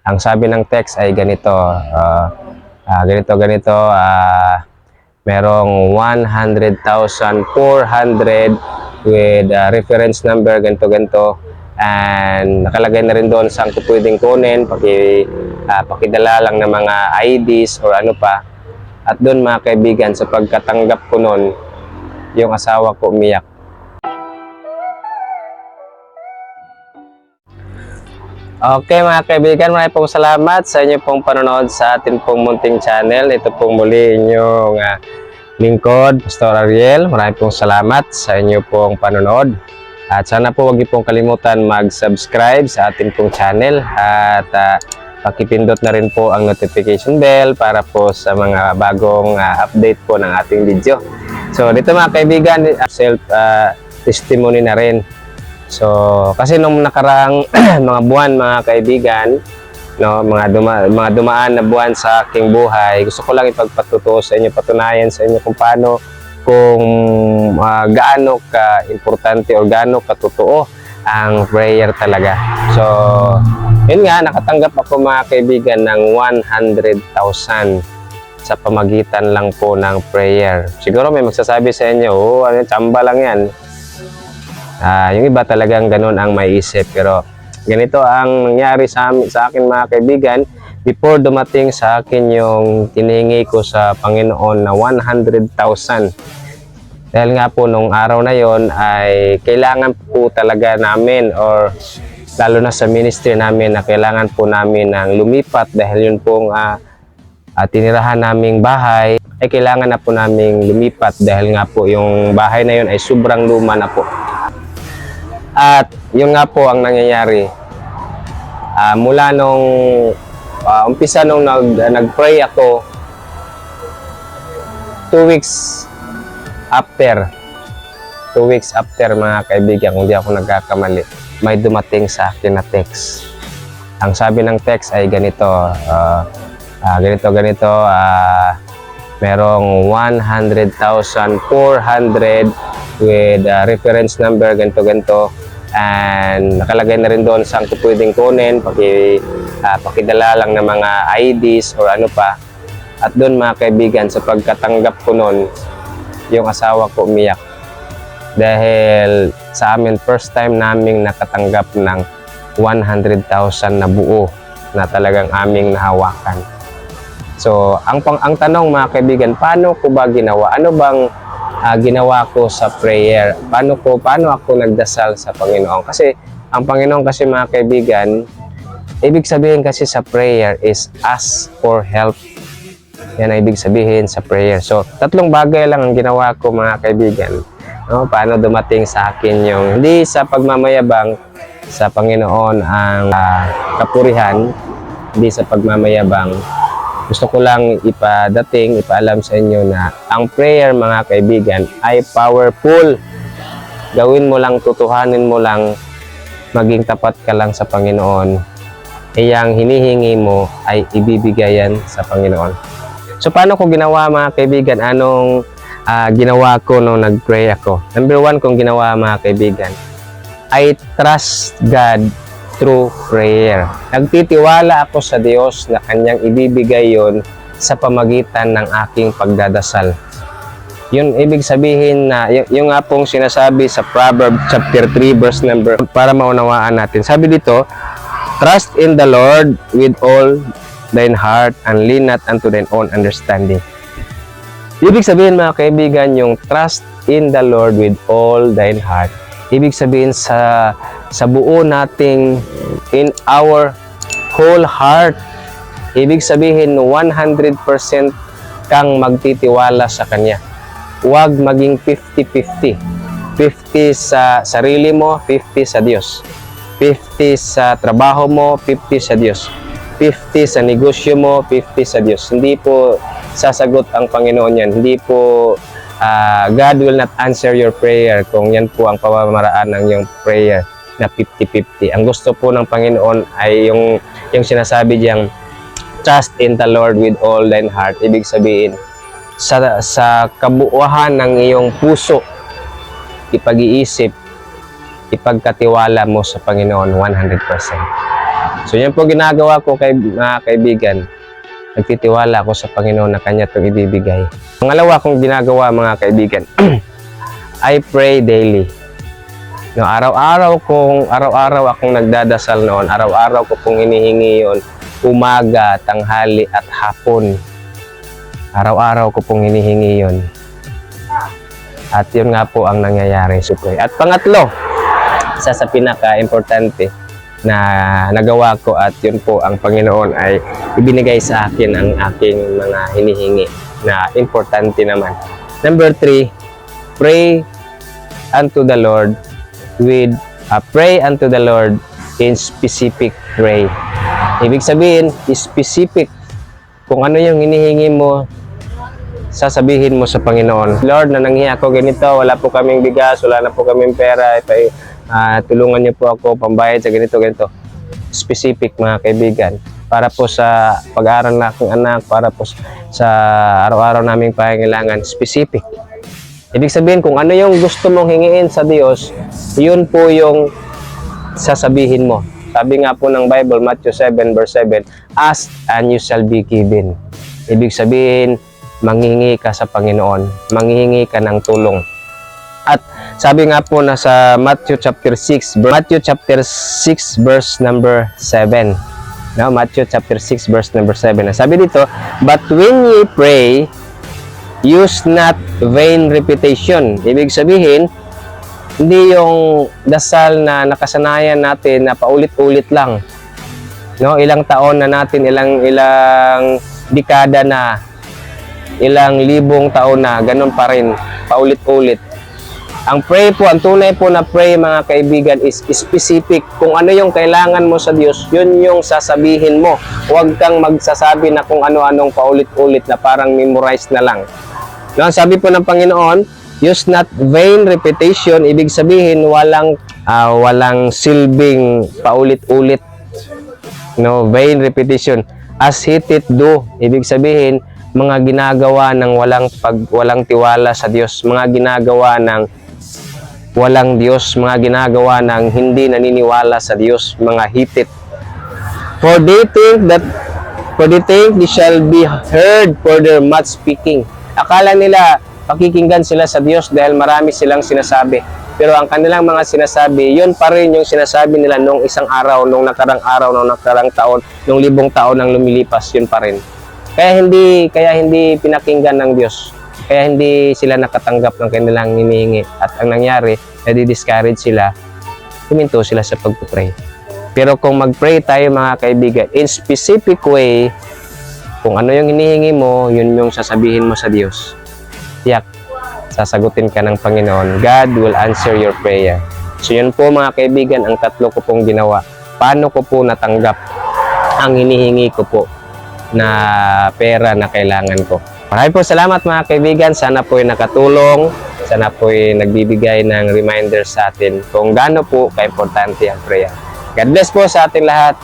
Ang sabi ng text ay ganito, merong 100,400 with reference number ganito, and nakalagay na rin doon saan ko pwedeng kunin, pakidala lang ng mga IDs or ano pa. At doon mga kaibigan, sa pagkatanggap ko noon, yung asawa ko umiyak. Okay mga kaibigan, maraming pong salamat sa inyo pong panonood sa atin pong munting channel. Ito pong muli inyong lingkod, Pastor Ariel. Maraming pong salamat sa inyo pong panonood. At sana po huwag niyo pong kalimutan mag-subscribe sa atin pong channel. At pakipindot na rin po ang notification bell para po sa mga bagong update po ng ating video. So dito mga kaibigan, self-testimony na rin. So, kasi nung nakaraang mga buwan mga kaibigan, no, mga dumaan na buwan sa aking buhay, gusto ko lang ipagpatuto sa inyo, patunayan sa inyo kung paano, gaano ka-importante o gaano ka-totoo ang prayer talaga. So, yun nga, nakatanggap ako mga kaibigan ng 100,000 sa pamagitan lang po ng prayer. Siguro may magsasabi sa inyo, ano, tsamba lang yan. Yung iba talagang ganun ang maiisip, pero ganito ang nangyari sa akin mga kaibigan before dumating sa akin yung tinihingi ko sa Panginoon na 100,000. Dahil nga po nung araw na yon ay kailangan po talaga namin, or lalo na sa ministry namin, na kailangan po namin ng lumipat dahil yun pong tinirahan naming bahay ay kailangan na po naming lumipat dahil nga po yung bahay na yun ay sobrang luma na po. At yun nga po ang nangyayari. Mula nung umpisa nung nag-pray ako, 2 weeks after mga kaibigan, kung di ako nagkakamali, may dumating sa akin na text. Ang sabi ng text ay ganito, merong 100,400 with reference number ganito, and nakalagay na rin doon saan ko pwedeng kunin, pakidala lang ng mga IDs or ano pa. At doon mga kaibigan, sa pagkatanggap ko noon, yung asawa ko umiyak dahil sa amin first time naming nakatanggap ng 100,000 na buo na talagang aming nahawakan. So ang tanong mga kaibigan, paano ko ba ginawa? Ano bang ginawa ko sa prayer? Paano ako nagdasal sa Panginoon? Kasi ang Panginoon kasi mga kaibigan, ibig sabihin kasi sa prayer is ask for help. Yan ang ibig sabihin sa prayer. So, 3 bagay lang ang ginawa ko mga kaibigan. No? Paano dumating sa akin yung hindi sa pagmamayabang sa Panginoon ang kapurihan, hindi sa pagmamayabang. Gusto ko lang ipaalam sa inyo na ang prayer mga kaibigan ay powerful. Gawin mo lang, tutuhanin mo lang, maging tapat ka lang sa Panginoon. Iyang hinihingi mo ay ibibigay yan sa Panginoon. So paano ko ginawa mga kaibigan? Anong ginawa ko nung nag-pray ako? Number 1 kong ginawa mga kaibigan, I trust God through prayer. Nagtitiwala ako sa Diyos na Kanyang ibibigay yon sa pamagitan ng aking pagdadasal. Yun ibig sabihin na, yung nga pong sinasabi sa Proverbs chapter 3 verse number, para maunawaan natin. Sabi dito, trust in the Lord with all thine heart and lean not unto thine own understanding. Ibig sabihin mga kaibigan, yung trust in the Lord with all thine heart, ibig sabihin sa buo nating, in our whole heart. Ibig sabihin 100% kang magtitiwala sa Kanya. Huwag maging 50-50. 50 sa sarili mo, 50 sa Diyos. 50 sa trabaho mo, 50 sa Diyos. 50 sa negosyo mo, 50 sa Diyos. Hindi po sasagot ang Panginoon yan. Hindi po God will not answer your prayer kung yan po ang pamamaraan ng iyong prayer na 50-50. Ang gusto po ng Panginoon ay yung sinasabi diyang trust in the Lord with all thine heart. Ibig sabihin, sa kabuuan ng iyong puso, ipag-iisip, ipagkatiwala mo sa Panginoon 100%. So yan po ginagawa ko kay mga kaibigan. Nagtitiwala ako sa Panginoon na Kanya itong ibibigay. Pangalawa kong ginagawa mga kaibigan, I pray daily. No, araw-araw akong nagdadasal noon. Araw-araw ko pong hinihingi yun. Umaga, tanghali at hapon. Araw-araw ko pong hinihingi yun. At yun nga po ang nangyayari. Sukoy. At pangatlo, isa sa pinaka-importante na nagawa ko at yun po ang Panginoon ay ibinigay sa akin ang aking mga hinihingi na importante naman. Number 3, pray unto the Lord pray unto the Lord in specific way. Ibig sabihin, specific. Kung ano yung hinihingi mo, sasabihin mo sa Panginoon, Lord, nananghi ako ganito, wala po kaming bigas, wala na po kaming pera, tulungan niyo po ako pambayad sa ganito. Specific mga kaibigan. Para po sa pag-aaral ng aking anak, para po sa araw-araw naming pangangailangan, specific. Ibig sabihin, kung ano yung gusto mong hingiin sa Diyos, yun po yung sasabihin mo. Sabi nga po ng Bible, Matthew 7 verse 7, ask and you shall be given. Ibig sabihin, manghingi ka sa Panginoon, manghingi ka ng tulong. At sabi nga po na sa Matthew chapter 6 verse number 7. No, Matthew chapter 6 verse number 7. Sabi dito, but when ye pray, use not vain repetition. Ibig sabihin, hindi yung dasal na nakasanayan natin na paulit-ulit lang. No, ilang taon na natin, ilang dekada na, ilang libong taon na, ganun pa rin, paulit-ulit. Ang pray po, ang tunay po na pray mga kaibigan is specific. Kung ano yung kailangan mo sa Diyos, yun yung sasabihin mo. Huwag kang magsasabi na kung ano-anong paulit-ulit na parang memorize na lang. No, sabi po ng Panginoon, use not vain repetition. Ibig sabihin, walang silbing paulit-ulit. No, vain repetition. As he it do. Ibig sabihin, mga ginagawa ng walang tiwala sa Diyos, mga ginagawa ng walang Diyos, mga ginagawa ng hindi naniniwala sa Diyos, mga hitit. For they think they shall be heard for their much speaking. Akala nila pakikinggan sila sa Diyos dahil marami silang sinasabi. Pero ang kanilang mga sinasabi, yun pa rin yung sinasabi nila nung isang araw, nung nakarang taon, nung libong taon nang lumilipas, yun pa rin. Kaya hindi pinakinggan ng Diyos. Kaya hindi sila nakatanggap ng kanilang hinihingi. At ang nangyari, nadi-discourage sila, huminto sila sa pag-pray. Pero kung mag-pray tayo mga kaibigan, in specific way, kung ano yung hinihingi mo, yun yung sasabihin mo sa Diyos. Tiyak, sasagutin ka ng Panginoon. God will answer your prayer. So yun po mga kaibigan, ang tatlo ko pong ginawa. Paano ko po natanggap ang hinihingi ko po na pera na kailangan ko. Maraming po salamat mga kaibigan. Sana po ay nakatulong. Sana po ay nagbibigay ng reminder sa atin kung gaano po ka-importante ang prayer. God bless po sa ating lahat.